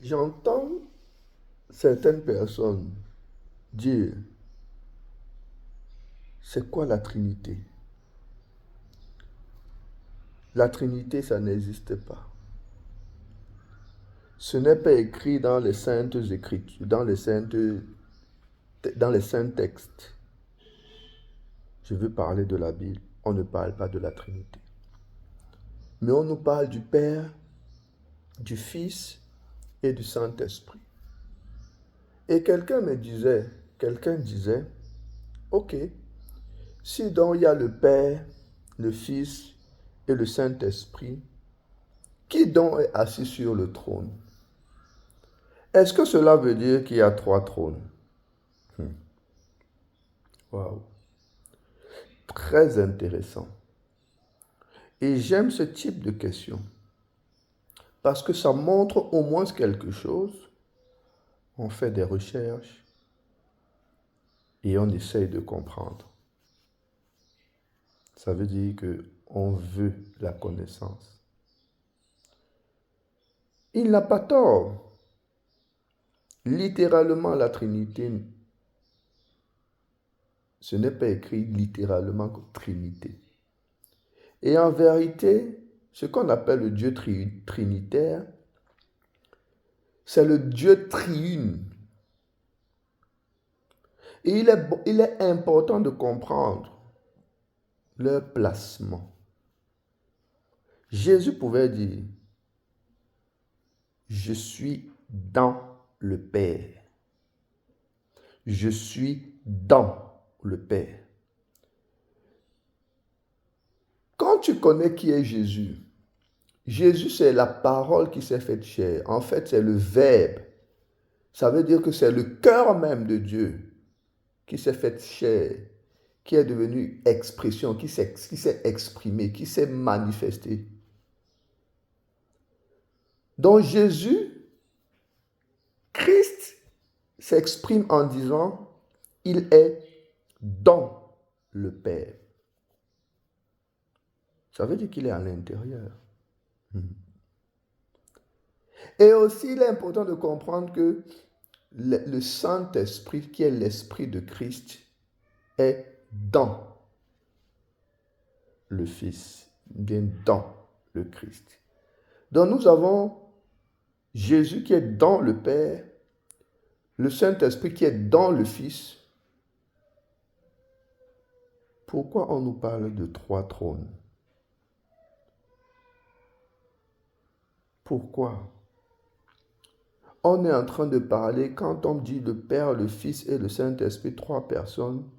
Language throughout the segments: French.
J'entends certaines personnes dire, c'est quoi la Trinité? La Trinité, ça n'existe pas. Ce n'est pas écrit dans les saintes écritures, dans les saints textes. Je veux parler de la Bible. On ne parle pas de la Trinité. Mais on nous parle du Père, du Fils et du Saint-Esprit. Et quelqu'un disait, ok, si donc il y a le Père, le Fils et le Saint-Esprit, qui donc est assis sur le trône? Est-ce que cela veut dire qu'il y a trois trônes? Waouh, très intéressant. Et j'aime ce type de question parce que ça montre au moins quelque chose. On fait des recherches et on essaye de comprendre. Ça veut dire qu'on veut la connaissance. Il n'a pas tort. Littéralement, la Trinité, ce n'est pas écrit littéralement comme Trinité. Et en vérité, ce qu'on appelle le Dieu trinitaire, c'est le Dieu triune. Et il est important de comprendre leur placement. Jésus pouvait dire, je suis dans le Père. Je suis dans le Père. Quand tu connais qui est Jésus, Jésus c'est la parole qui s'est faite chair. En fait, c'est le Verbe. Ça veut dire que c'est le cœur même de Dieu qui s'est fait chair, qui est devenu expression, qui s'est exprimé, qui s'est manifesté. Donc Jésus, Christ, s'exprime en disant, il est dans le Père. Ça veut dire qu'il est à l'intérieur. Et aussi, il est important de comprendre que le Saint-Esprit, qui est l'Esprit de Christ, est dans le Fils, bien dans le Christ. Donc nous avons Jésus qui est dans le Père, le Saint-Esprit qui est dans le Fils. Pourquoi on nous parle de trois trônes? Pourquoi? On est en train de parler, quand on dit le Père, le Fils et le Saint-Esprit, trois personnes,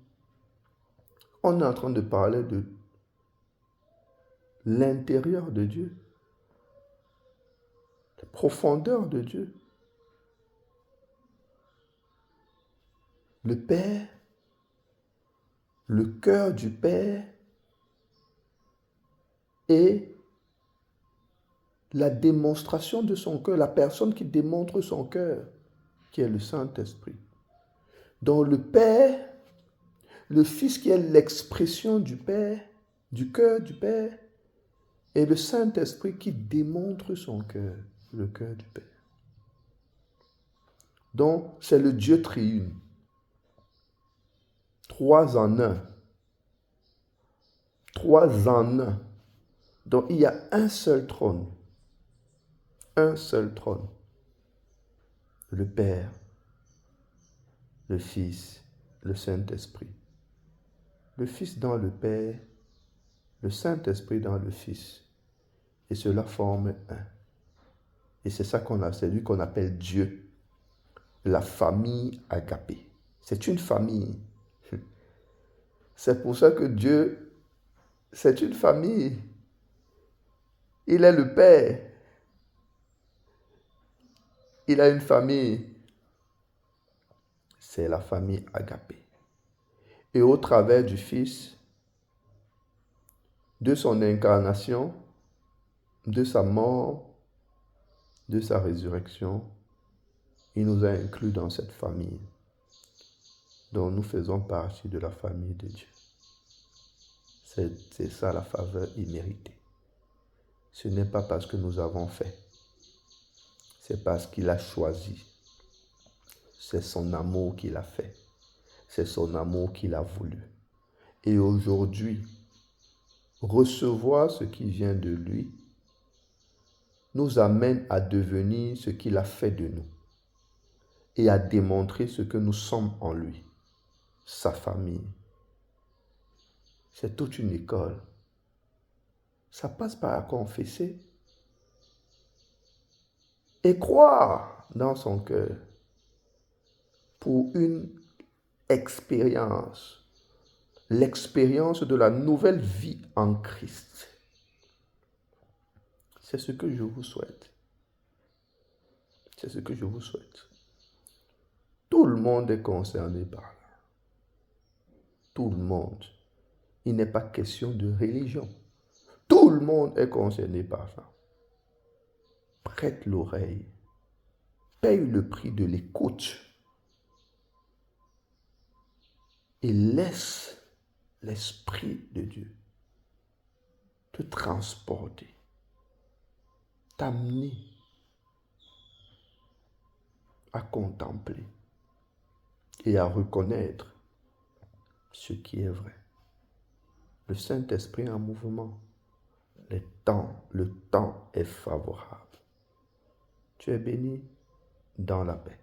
on est en train de parler de l'intérieur de Dieu, la profondeur de Dieu. Le Père, le cœur du Père et la démonstration de son cœur, la personne qui démontre son cœur, qui est le Saint-Esprit. Donc le Père, le Fils qui est l'expression du Père, du cœur du Père, et le Saint-Esprit qui démontre son cœur, le cœur du Père. Donc c'est le Dieu triune. Trois en un. Trois en un. Donc il y a un seul trône. Un seul trône. Le Père, le Fils, le Saint-Esprit. Le Fils dans le Père, le Saint-Esprit dans le Fils. Et cela forme un. Et c'est ça c'est lui qu'on appelle Dieu. La famille agapée. C'est une famille. C'est pour ça que Dieu, c'est une famille. Il est le Père. Il a une famille. C'est la famille agapée. Et au travers du Fils, de son incarnation, de sa mort, de sa résurrection, il nous a inclus dans cette famille dont nous faisons partie de la famille de Dieu. C'est ça la faveur imméritée. Ce n'est pas parce que nous avons fait. c'est parce qu'il a choisi. C'est son amour qu'il a fait. C'est son amour qu'il a voulu. Et aujourd'hui, recevoir ce qui vient de lui nous amène à devenir ce qu'il a fait de nous et à démontrer ce que nous sommes en lui, sa famille. C'est toute une école. Ça passe par confesser et croire dans son cœur pour une expérience, l'expérience de la nouvelle vie en Christ. C'est ce que je vous souhaite. C'est ce que je vous souhaite. Tout le monde est concerné par là. Tout le monde. Il n'est pas question de religion. Tout le monde est concerné par ça. Prête l'oreille. Paye le prix de l'écoute. Et laisse l'Esprit de Dieu te transporter, t'amener à contempler et à reconnaître ce qui est vrai. Le Saint-Esprit en mouvement. Le temps est favorable. Tu es béni dans la paix.